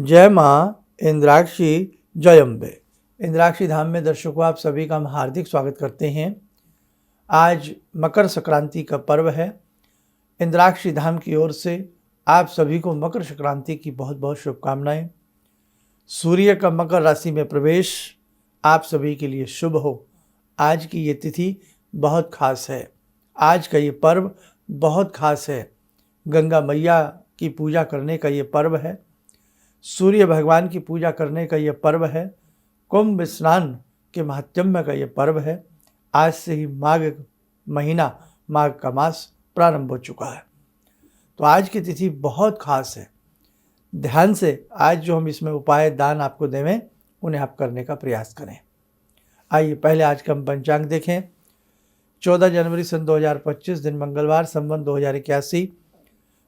जय माँ इंद्राक्षी जय अम्बे। इंद्राक्षी धाम में दर्शकों आप सभी का हम हार्दिक स्वागत करते हैं। आज मकर संक्रांति का पर्व है। इंद्राक्षी धाम की ओर से आप सभी को मकर संक्रांति की बहुत बहुत शुभकामनाएं। सूर्य का मकर राशि में प्रवेश आप सभी के लिए शुभ हो। आज की ये तिथि बहुत खास है। आज का ये पर्व बहुत खास है। गंगा मैया की पूजा करने का ये पर्व है। सूर्य भगवान की पूजा करने का ये पर्व है। कुंभ स्नान के महात्म्य का ये पर्व है। आज से ही माघ महीना, माघ का मास प्रारंभ हो चुका है। तो आज की तिथि बहुत खास है। ध्यान से आज जो हम इसमें उपाय दान आपको देवें उन्हें आप करने का प्रयास करें। आइए पहले आज का हम पंचांग देखें। 14 जनवरी सन 2025 दिन मंगलवार, संवत 2081,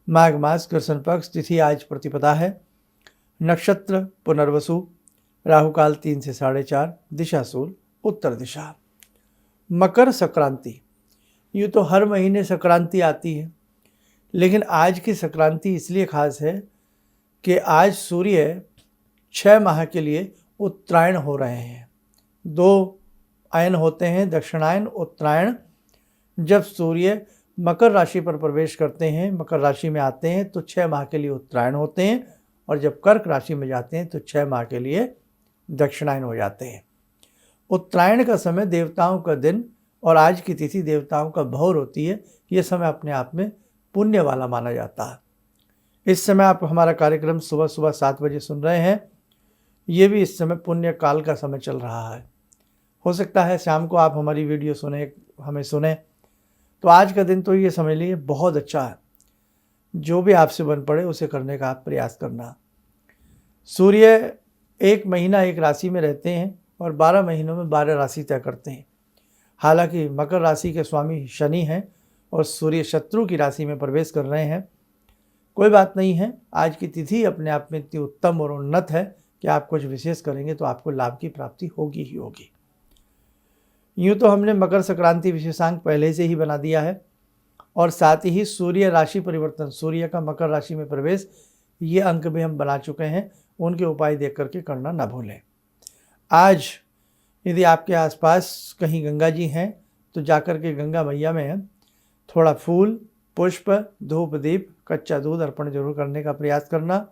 माघ मास, कृष्ण पक्ष, तिथि आज प्रतिपदा है, नक्षत्र पुनर्वसु, राहु काल 3 से 4:30, दिशा सूल उत्तर दिशा। मकर संक्रांति, यूँ तो हर महीने संक्रांति आती है, लेकिन आज की संक्रांति इसलिए खास है कि आज सूर्य 6 माह के लिए उत्तरायण हो रहे हैं। 2 अयन होते हैं, दक्षिणायन, उत्तरायण। जब सूर्य मकर राशि पर प्रवेश करते हैं, मकर राशि में आते हैं तो 6 माह के लिए उत्तरायण होते हैं, और जब कर्क राशि में जाते हैं तो 6 माह के लिए दक्षिणायन हो जाते हैं। उत्तरायण का समय देवताओं का दिन और आज की तिथि देवताओं का भोर होती है। ये समय अपने आप में पुण्य वाला माना जाता है। इस समय आप हमारा कार्यक्रम सुबह सुबह 7 बजे सुन रहे हैं। ये भी इस समय पुण्य काल का समय चल रहा है। हो सकता है शाम को आप हमारी वीडियो सुने, हमें सुने। तो आज का दिन तो ये समझ लीजिए बहुत अच्छा है। जो भी आपसे बन पड़े उसे करने का आप प्रयास करना। सूर्य 1 महीना एक राशि में रहते हैं और 12 महीनों में 12 राशि तय करते हैं। हालांकि मकर राशि के स्वामी शनि हैं और सूर्य शत्रु की राशि में प्रवेश कर रहे हैं। कोई बात नहीं है। आज की तिथि अपने आप में इतनी उत्तम और उन्नत है कि आप कुछ विशेष करेंगे तो आपको लाभ की प्राप्ति होगी ही होगी। यूँ तो हमने मकर संक्रांति विशेषांक पहले से ही बना दिया है, और साथ ही सूर्य राशि परिवर्तन, सूर्य का मकर राशि में प्रवेश, ये अंक भी हम बना चुके हैं। उनके उपाय देख करके करना ना भूलें। आज यदि आपके आसपास कहीं गंगा जी हैं तो जाकर के गंगा मैया में थोड़ा फूल, पुष्प, धूप, दीप, कच्चा दूध अर्पण जरूर करने का प्रयास करना।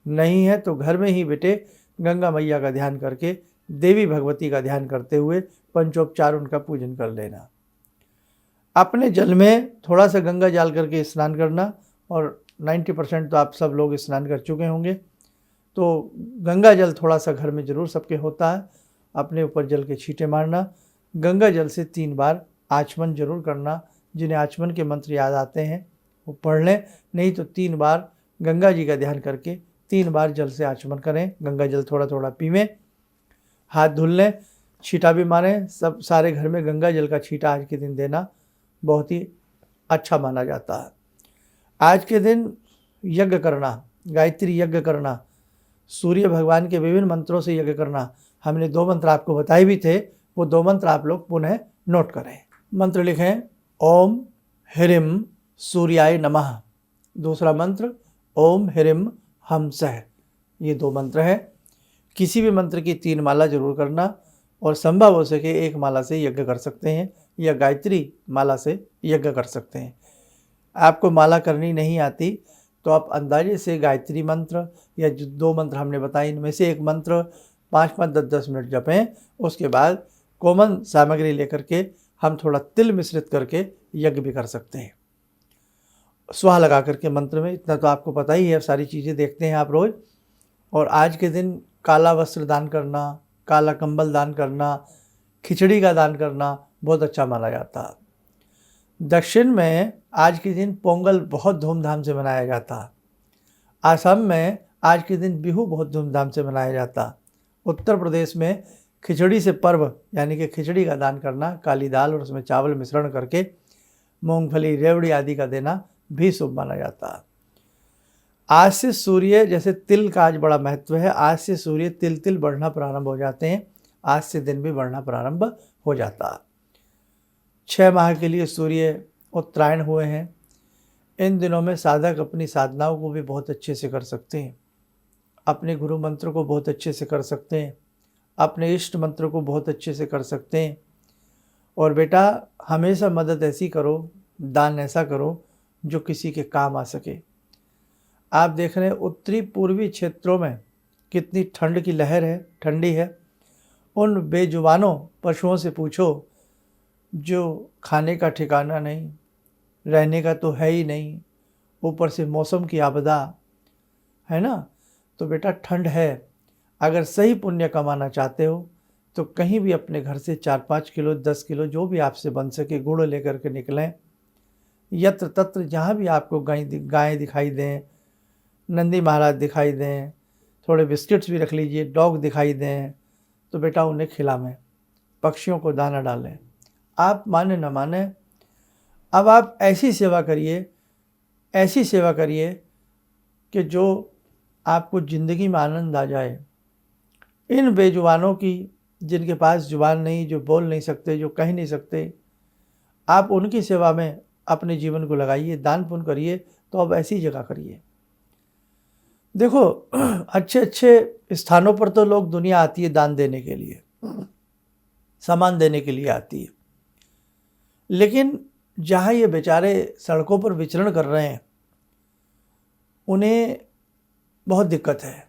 नहीं है तो घर में ही बेटे गंगा मैया का ध्यान करके, देवी भगवती का ध्यान करते हुए पंचोपचार उनका पूजन कर लेना। अपने जल में थोड़ा सा गंगा जल करके स्नान करना, और 90% तो आप सब लोग स्नान कर चुके होंगे। तो गंगा जल थोड़ा सा घर में ज़रूर सबके होता है। अपने ऊपर जल के छींटे मारना। गंगा जल से 3 बार आचमन जरूर करना। जिन्हें आचमन के मंत्र याद आते हैं वो पढ़ लें, नहीं तो 3 बार गंगा जी का ध्यान करके 3 बार जल से आचमन करें। गंगा जल थोड़ा थोड़ा पीवें, हाथ धुल लें, छींटा भी मारें। सब सारे घर में गंगा जल का छींटा आज के दिन देना बहुत ही अच्छा माना जाता है। आज के दिन यज्ञ करना, गायत्री यज्ञ करना, सूर्य भगवान के विभिन्न मंत्रों से यज्ञ करना। हमने 2 मंत्र आपको बताए भी थे, वो 2 मंत्र आप लोग पुनः नोट करें। मंत्र लिखें, ओम ह्रीं सूर्याय नमः। दूसरा मंत्र, ओम ह्रीं हमसः। ये 2 मंत्र हैं। किसी भी मंत्र की 3 माला जरूर करना, और संभव हो सके 1 माला से यज्ञ कर सकते हैं, या गायत्री माला से यज्ञ कर सकते हैं। आपको माला करनी नहीं आती तो आप अंदाजे से गायत्री मंत्र या जो 2 मंत्र हमने बताए इनमें से 1 मंत्र 5-5, 10-10 मिनट जपें। उसके बाद कॉमन सामग्री लेकर के हम थोड़ा तिल मिश्रित करके यज्ञ भी कर सकते हैं। स्वाहा लगा करके मंत्र में, इतना तो आपको पता ही है, सारी चीज़ें देखते हैं आप रोज़। और आज के दिन काला वस्त्र दान करना, काला कंबल दान करना, खिचड़ी का दान करना बहुत अच्छा माना जाता है। दक्षिण में आज के दिन पोंगल बहुत धूमधाम से मनाया जाता है। असम में आज के दिन बिहू बहुत धूमधाम से मनाया जाता है। उत्तर प्रदेश में खिचड़ी से पर्व, यानी कि खिचड़ी का दान करना, काली दाल और उसमें चावल मिश्रण करके मूंगफली, रेवड़ी आदि का देना भी शुभ माना जाता है। आज से सूर्य, जैसे तिल का आज बड़ा महत्व है, आज से सूर्य तिल तिल बढ़ना प्रारंभ हो जाते हैं। आज से दिन भी बढ़ना प्रारंभ हो जाता है। 6 माह के लिए सूर्य उत्तरायण हुए हैं। इन दिनों में साधक अपनी साधनाओं को भी बहुत अच्छे से कर सकते हैं। अपने गुरु मंत्र को बहुत अच्छे से कर सकते हैं, अपने इष्ट मंत्र को बहुत अच्छे से कर सकते हैं। और बेटा हमेशा मदद ऐसी करो, दान ऐसा करो जो किसी के काम आ सके। आप देख रहे हैं उत्तरी पूर्वी क्षेत्रों में कितनी ठंड की लहर है, ठंडी है। उन बेजुबानों पशुओं से पूछो जो खाने का ठिकाना नहीं, रहने का तो है ही नहीं, ऊपर से मौसम की आपदा है ना। तो बेटा ठंड है, अगर सही पुण्य कमाना चाहते हो तो कहीं भी अपने घर से 4-5 किलो 10 किलो जो भी आपसे बन सके गुड़ लेकर के निकलें। यत्र तत्र जहाँ भी आपको गाय दिखाई दें, नंदी महाराज दिखाई दें, थोड़े बिस्किट्स भी रख लीजिए, डॉग दिखाई दें तो बेटा उन्हें खिलावें, पक्षियों को दाना डालें। आप माने न माने, अब आप ऐसी सेवा करिए, ऐसी सेवा करिए कि जो आपको ज़िंदगी में आनंद आ जाए। इन बेजुबानों की, जिनके पास जुबान नहीं, जो बोल नहीं सकते, जो कह नहीं सकते, आप उनकी सेवा में अपने जीवन को लगाइए, दान पुण्य करिए। तो अब ऐसी जगह करिए। देखो अच्छे अच्छे स्थानों पर तो लोग, दुनिया आती है दान देने के लिए, सामान देने के लिए आती है, लेकिन जहाँ ये बेचारे सड़कों पर विचरण कर रहे हैं उन्हें बहुत दिक्कत है।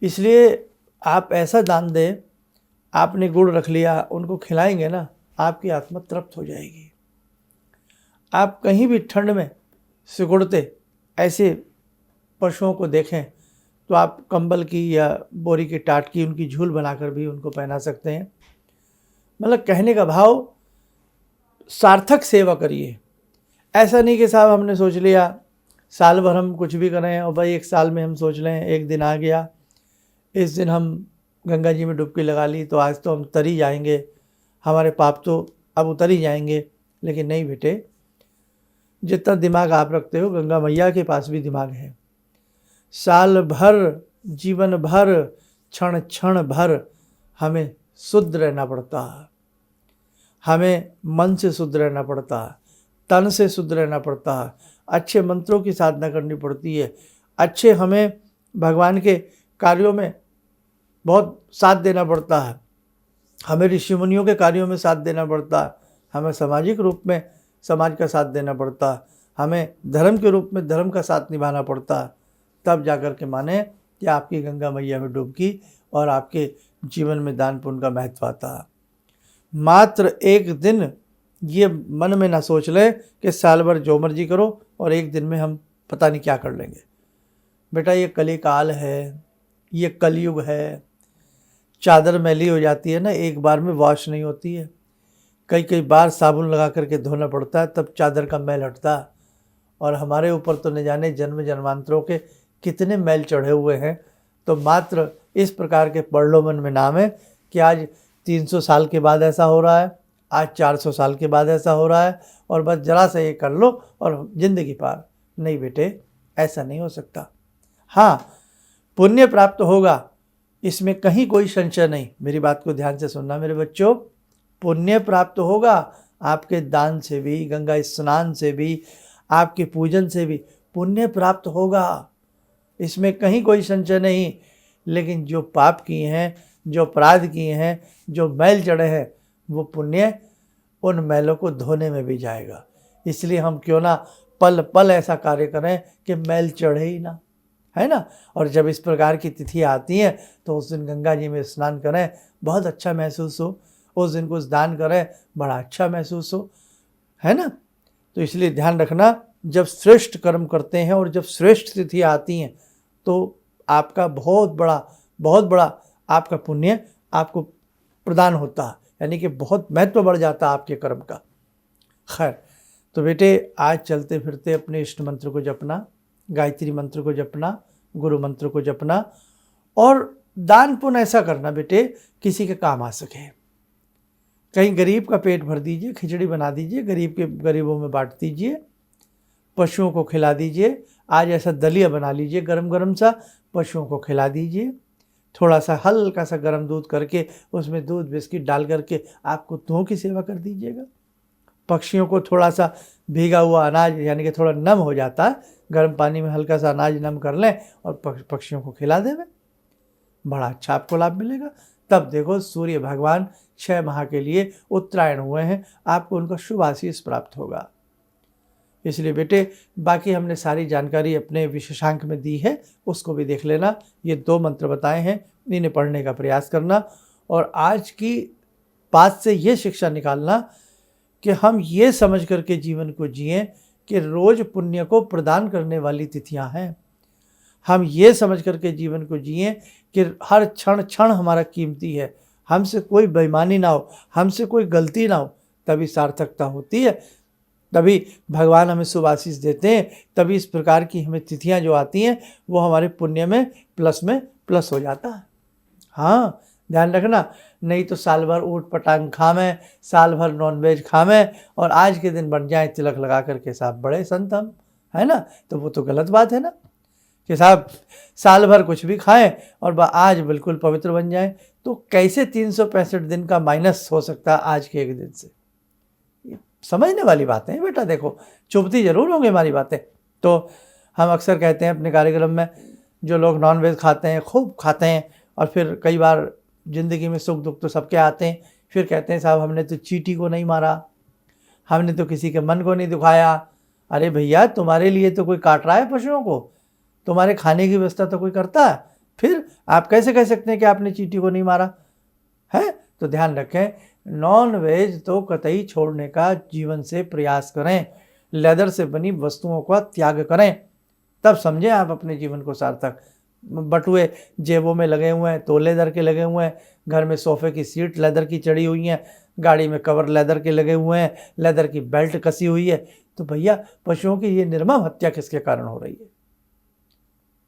इसलिए आप ऐसा दान दें, आपने गुड़ रख लिया, उनको खिलाएंगे ना, आपकी आत्मा तृप्त हो जाएगी। आप कहीं भी ठंड में सिकुड़ते ऐसे पशुओं को देखें तो आप कंबल की या बोरी की टाट की उनकी झूल बनाकर भी उनको पहना सकते हैं। मतलब कहने का भाव, सार्थक सेवा करिए। ऐसा नहीं कि साहब हमने सोच लिया साल भर हम कुछ भी करें और भाई एक साल में हम सोच लें एक दिन आ गया, इस दिन हम गंगा जी में डुबकी लगा ली तो आज तो हम तर ही जाएंगे, हमारे पाप तो अब उतर ही जाएंगे। लेकिन नहीं बेटे, जितना दिमाग आप रखते हो गंगा मैया के पास भी दिमाग है। साल भर, जीवन भर, क्षण क्षण भर हमें शुद्ध रहना पड़ता है, हमें मन से शुद्ध रहना पड़ता है, तन से शुद्ध रहना पड़ता है, अच्छे मंत्रों की साधना करनी पड़ती है, अच्छे हमें भगवान के कार्यों में बहुत साथ देना पड़ता है, हमें ऋषि मुनियों के कार्यों में साथ देना पड़ता है, हमें सामाजिक रूप में समाज का साथ देना पड़ता है, हमें धर्म के रूप में धर्म का साथ निभाना पड़ता है। तब जाकर के माने कि आपकी गंगा मैया में डुबकी और आपके जीवन में दान पुण्य का महत्व आता है। मात्र एक दिन ये मन में ना सोच ले कि साल भर जो मर्जी करो और एक दिन में हम पता नहीं क्या कर लेंगे। बेटा ये कलिकाल है, ये कलयुग है। चादर मैली हो जाती है ना, एक बार में वॉश नहीं होती है, कई बार साबुन लगा करके धोना पड़ता है तब चादर का मैल हटता है। और हमारे ऊपर तो न जाने जन्म जन्मांतरों के कितने मैल चढ़े हुए हैं। तो मात्र इस प्रकार के पढ़ लो मन में नाम है कि आज 300 साल के बाद ऐसा हो रहा है, आज 400 साल के बाद ऐसा हो रहा है और बस जरा सा ये कर लो और ज़िंदगी पार। नहीं बेटे, ऐसा नहीं हो सकता। हाँ, पुण्य प्राप्त होगा, इसमें कहीं कोई संशय नहीं। मेरी बात को ध्यान से सुनना मेरे बच्चों, पुण्य प्राप्त होगा आपके दान से भी, गंगा स्नान से भी, आपके पूजन से भी पुण्य प्राप्त होगा, इसमें कहीं कोई संशय नहीं। लेकिन जो पाप किए हैं, जो अपराध किए हैं, जो मैल चढ़े हैं, वो पुण्य उन मैलों को धोने में भी जाएगा। इसलिए हम क्यों ना पल पल ऐसा कार्य करें कि मैल चढ़े ही ना, है ना। और जब इस प्रकार की तिथि आती हैं तो उस दिन गंगा जी में स्नान करें, बहुत अच्छा महसूस हो। उस दिन कुछ दान करें, बड़ा अच्छा महसूस हो, है ना। तो इसलिए ध्यान रखना, जब श्रेष्ठ कर्म करते हैं और जब श्रेष्ठ तिथि आती हैं तो आपका बहुत बड़ा आपका पुण्य आपको प्रदान होता है, यानी कि बहुत महत्व बढ़ जाता है आपके कर्म का। खैर, तो बेटे आज चलते फिरते अपने इष्ट मंत्र को जपना, गायत्री मंत्र को जपना, गुरु मंत्र को जपना और दान पुण्य ऐसा करना बेटे किसी के काम आ सके। कहीं गरीब का पेट भर दीजिए, खिचड़ी बना दीजिए, गरीबों में बांट दीजिए, पशुओं को खिला दीजिए। आज ऐसा दलिया बना लीजिए गरम गरम सा, पशुओं को खिला दीजिए। थोड़ा सा हल्का सा गर्म दूध करके उसमें दूध बिस्किट डाल करके आप कुत्तों की सेवा कर दीजिएगा, पक्षियों को थोड़ा सा भीगा हुआ अनाज यानी कि थोड़ा नम हो जाता है, गर्म पानी में हल्का सा अनाज नम कर लें और पक्षियों को खिला देवें, बड़ा अच्छा आपको लाभ मिलेगा। तब देखो सूर्य भगवान 6 माह के लिए उत्तरायण हुए हैं, आपको उनका शुभ आशीष प्राप्त होगा। इसलिए बेटे बाकी हमने सारी जानकारी अपने विशेषांक में दी है, उसको भी देख लेना। ये 2 मंत्र बताए हैं, इन्हें पढ़ने का प्रयास करना और आज की बात से ये शिक्षा निकालना कि हम ये समझ करके जीवन को जिएं कि रोज़ पुण्य को प्रदान करने वाली तिथियां हैं। हम ये समझ करके जीवन को जिएं कि हर क्षण क्षण हमारा कीमती है, हमसे कोई बेईमानी ना हो, हमसे कोई गलती ना हो, तभी सार्थकता होती है, तभी भगवान हमें शुभ आशीष देते हैं, तभी इस प्रकार की हमें तिथियां जो आती हैं वो हमारे पुण्य में प्लस हो जाता है। हाँ ध्यान रखना, नहीं तो साल भर ऊट पटांग खामें, साल भर नॉनवेज खामें और आज के दिन बन जाए तिलक लगा करके साहब बड़े संत हम, है ना, तो वो तो गलत बात है ना कि साहब साल भर कुछ भी खाएं और आज बिल्कुल पवित्र बन जाएं। तो कैसे 365 दिन का माइनस हो सकता है आज के एक दिन से? समझने वाली बातें हैं बेटा, देखो चुभती जरूर होंगी हमारी बातें। तो हम अक्सर कहते हैं अपने कार्यक्रम में, जो लोग नॉनवेज खाते हैं, खूब खाते हैं और फिर कई बार ज़िंदगी में सुख दुख तो सबके आते हैं, फिर कहते हैं साहब हमने तो चींटी को नहीं मारा, हमने तो किसी के मन को नहीं दुखाया। अरे भैया तुम्हारे लिए तो कोई काट रहा है पशुओं को, तुम्हारे खाने की व्यवस्था तो कोई करता है, फिर आप कैसे कह सकते हैं कि आपने चींटी को नहीं मारा है? तो ध्यान रखें, नॉन वेज तो कतई छोड़ने का जीवन से प्रयास करें, लेदर से बनी वस्तुओं का त्याग करें, तब समझें आप अपने जीवन को सार्थक। बटुए जेबों में लगे हुए हैं तो लेदर के लगे हुए हैं, घर में सोफे की सीट लेदर की चढ़ी हुई हैं, गाड़ी में कवर लेदर के लगे हुए हैं, लेदर की बेल्ट कसी हुई है, तो भैया पशुओं की ये निर्मम हत्या किसके कारण हो रही है?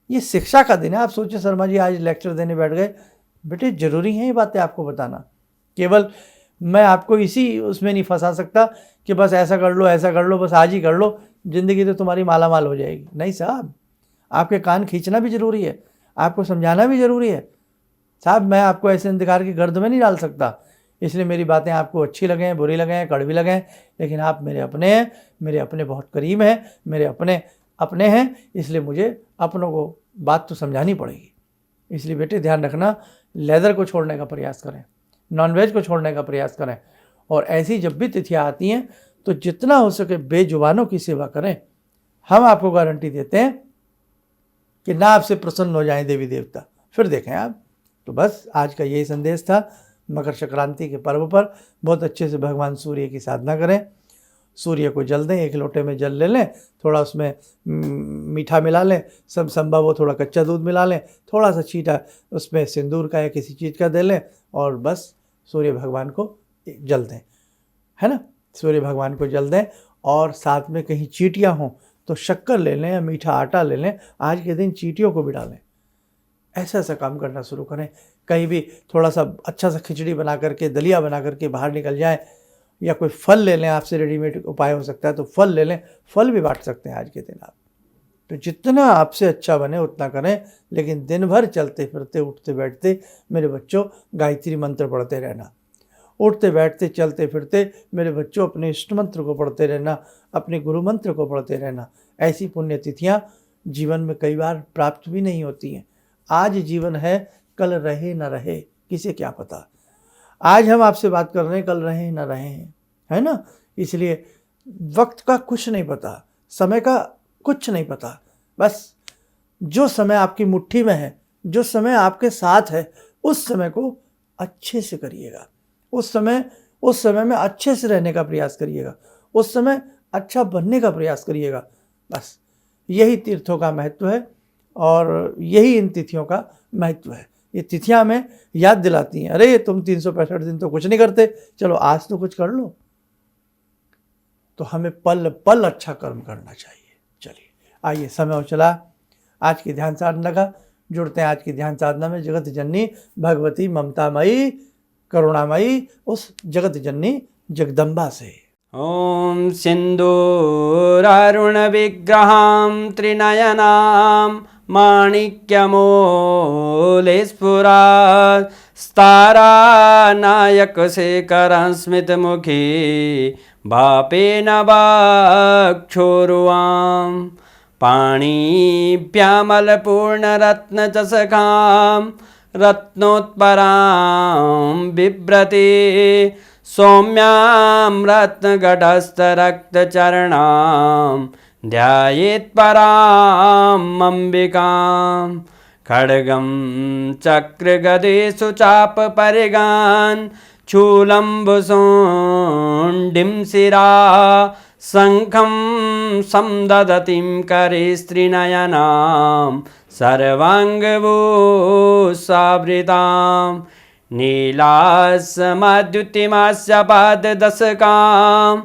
ये शिक्षा का दिन है। आप सोचिए शर्मा जी आज लेक्चर देने बैठ गए, बेटे जरूरी है ये बातें आपको बताना। केवल मैं आपको इसी उसमें नहीं फंसा सकता कि बस ऐसा कर लो, बस आज ही कर लो, ज़िंदगी तो तुम्हारी माला माल हो जाएगी। नहीं साहब, आपके कान खींचना भी ज़रूरी है, आपको समझाना भी ज़रूरी है। साहब मैं आपको ऐसे अंधकार की गर्द में नहीं डाल सकता, इसलिए मेरी बातें आपको अच्छी लगें, बुरी लगें, कड़वी लगें, लेकिन आप मेरे अपने हैं, मेरे अपने बहुत करीब हैं, मेरे अपने हैं, इसलिए मुझे अपनों को बात तो समझानी पड़ेगी। इसलिए बेटे ध्यान रखना, लेदर को छोड़ने का प्रयास करें, नॉनवेज को छोड़ने का प्रयास करें, और ऐसी जब भी तिथियाँ आती हैं तो जितना हो सके बेजुबानों की सेवा करें। हम आपको गारंटी देते हैं कि ना आपसे प्रसन्न हो जाएं देवी देवता, फिर देखें आप। तो बस आज का यही संदेश था। मकर संक्रांति के पर्व पर बहुत अच्छे से भगवान सूर्य की साधना करें, सूर्य को जल दें, 1 लोटे में जल ले लें, थोड़ा उसमें मीठा मिला लें, सब संभव हो थोड़ा कच्चा दूध मिला लें, थोड़ा सा छींटा उसमें सिंदूर का या किसी चीज़ का दे लें और बस सूर्य भगवान को जल दें, है ना, सूर्य भगवान को जल दें। और साथ में कहीं चींटियाँ हों तो शक्कर ले लें या मीठा आटा ले लें, आज के दिन चींटियों को भी डालें। ऐसा काम करना शुरू करें। कहीं भी थोड़ा सा अच्छा सा खिचड़ी बना करके, दलिया बना करके बाहर निकल जाए, या कोई फल ले लें, आपसे रेडीमेड उपाय हो सकता है तो फल ले लें, फल भी बांट सकते हैं आज के दिन आप। तो जितना आपसे अच्छा बने उतना करें, लेकिन दिन भर चलते फिरते उठते बैठते मेरे बच्चों गायत्री मंत्र पढ़ते रहना, उठते बैठते चलते फिरते मेरे बच्चों अपने इष्ट मंत्र को पढ़ते रहना, अपने गुरु मंत्र को पढ़ते रहना। ऐसी पुण्यतिथियाँ जीवन में कई बार प्राप्त भी नहीं होती हैं। आज जीवन है, कल रहे न रहे किसे क्या पता। आज हम आपसे बात कर रहे हैं, कल रहे न रहे हैं, है ना। इसलिए वक्त का कुछ नहीं पता, समय का कुछ नहीं पता। बस जो समय आपकी मुट्ठी में है, जो समय आपके साथ है, उस समय को अच्छे से करिएगा। उस समय में अच्छे से रहने का प्रयास करिएगा, उस समय अच्छा बनने का प्रयास करिएगा। बस यही तीर्थों का महत्व है और यही इन तिथियों का महत्व है। ये तिथियां हमें याद दिलाती हैं, अरे तुम 365 दिन तो कुछ नहीं करते, चलो आज तो कुछ कर लो। तो हमें पल पल अच्छा कर्म करना चाहिए। चलिए आइए, समय हो चला आज की ध्यान साधना का। जुड़ते हैं आज की ध्यान साधना में जगत जननी भगवती ममतामयी करुणामयी उस जगत जननी जगदम्बा से। ॐ सिन्दूरारुणविग्रहां त्रिनयनां माणिक्यमूले स्फुरात् स्तारानायकशेखरं स्मितमुखी भापेन वक्षोरुवां पाणिभ्यामलपूर्णरत्नचषकां रत्नोत्परां बिभ्रति सौम्यां रत्नघटस्थरक्तचरणां ध्यायेत्परां अम्बिकां खड्गं चक्रगदेषु चापपरिगान् चूलम्बुसुण्डिं शिरा शङ्खं संदधतीं करे स्त्रीनयनां सर्वाङ्गभूषावृतां नीलासमद्युतिमास्य पाददशकां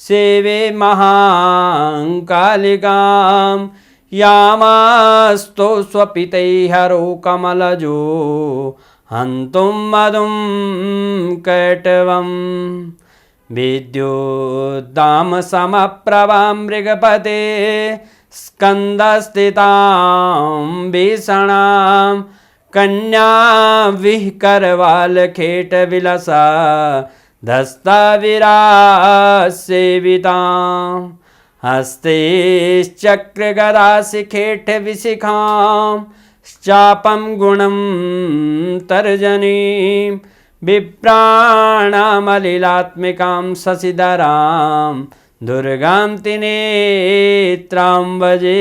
सेवे महाकालिकां यामास्तो स्वपितैहरो कमलजो हन्तुं मधुं कैटवम् विद्युद्दामसमप्रभां मृगपते स्कन्दस्थितां भीषणां कन्या विहकरवालखेटविलसा धस्ताविरासेवितां हस्तैश्चक्रगदाशिखेटविशिखां चापं गुणं तर्जनीं विप्राणामलिलात्मिकां शशिधरां दुर्गां त्रिनेत्रां भजे।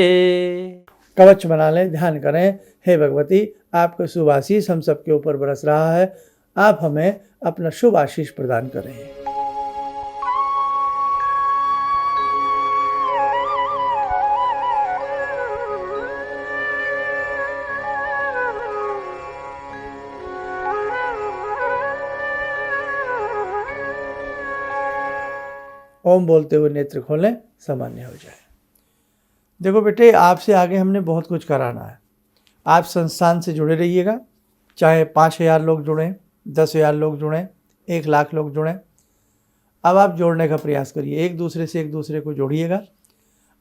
कवच बना लें, ध्यान करें। हे भगवती, आपका शुभ आशीष हम सबके ऊपर बरस रहा है, आप हमें अपना शुभ आशीष प्रदान करें। ओम बोलते हुए नेत्र खोलें, सामान्य हो जाए। देखो बेटे, आपसे आगे हमने बहुत कुछ कराना है। आप संस्थान से जुड़े रहिएगा, चाहे 5000 लोग जुड़ें, 10,000 लोग जुड़ें, 1 लाख लोग जुड़ें। अब आप जोड़ने का प्रयास करिए, एक दूसरे से एक दूसरे को जोड़िएगा।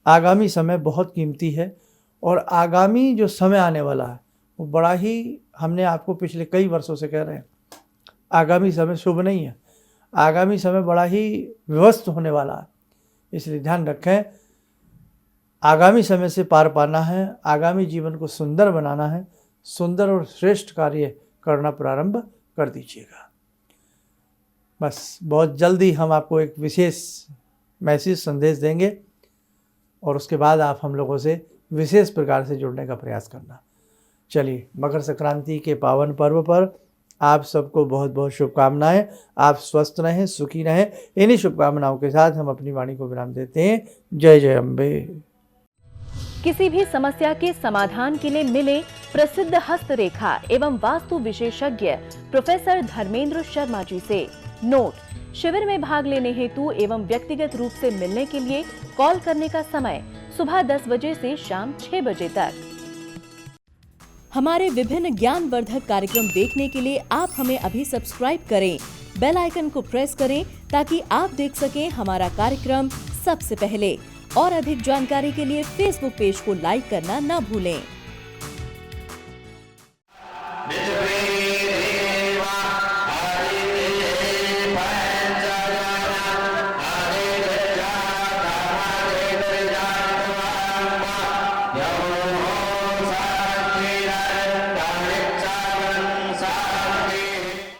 आगामी समय बहुत कीमती है और आगामी जो समय आने वाला है वो बड़ा ही, हमने आपको पिछले कई वर्षों से कह रहे हैं, आगामी समय शुभ नहीं है, आगामी समय बड़ा ही विवस्थ होने वाला है। इसलिए ध्यान रखें, आगामी समय से पार पाना है, आगामी जीवन को सुंदर बनाना है, सुंदर और श्रेष्ठ कार्य करना प्रारंभ कर दीजिएगा। बस बहुत जल्दी हम आपको एक विशेष मैसेज संदेश देंगे और उसके बाद आप हम लोगों से विशेष प्रकार से जुड़ने का प्रयास करना। चलिए, मकर संक्रांति के पावन पर्व पर आप सबको बहुत बहुत शुभकामनाएं। आप स्वस्थ रहें, सुखी रहें। इन्हीं शुभकामनाओं के साथ हम अपनी वाणी को विराम देते हैं। जय जय अम्बे। किसी भी समस्या के समाधान के लिए मिले प्रसिद्ध हस्तरेखा एवं वास्तु विशेषज्ञ प्रोफेसर धर्मेंद्र शर्मा जी से। नोट: शिविर में भाग लेने हेतु एवं व्यक्तिगत रूप से मिलने के लिए कॉल करने का समय सुबह 10 बजे से शाम 6 बजे तक। हमारे विभिन्न ज्ञानवर्धक कार्यक्रम देखने के लिए आप हमें अभी सब्सक्राइब करें, बेल आइकन को प्रेस करें ताकि आप देख सकें हमारा कार्यक्रम सबसे पहले। और अधिक जानकारी के लिए फेसबुक पेज को लाइक करना न भूलें।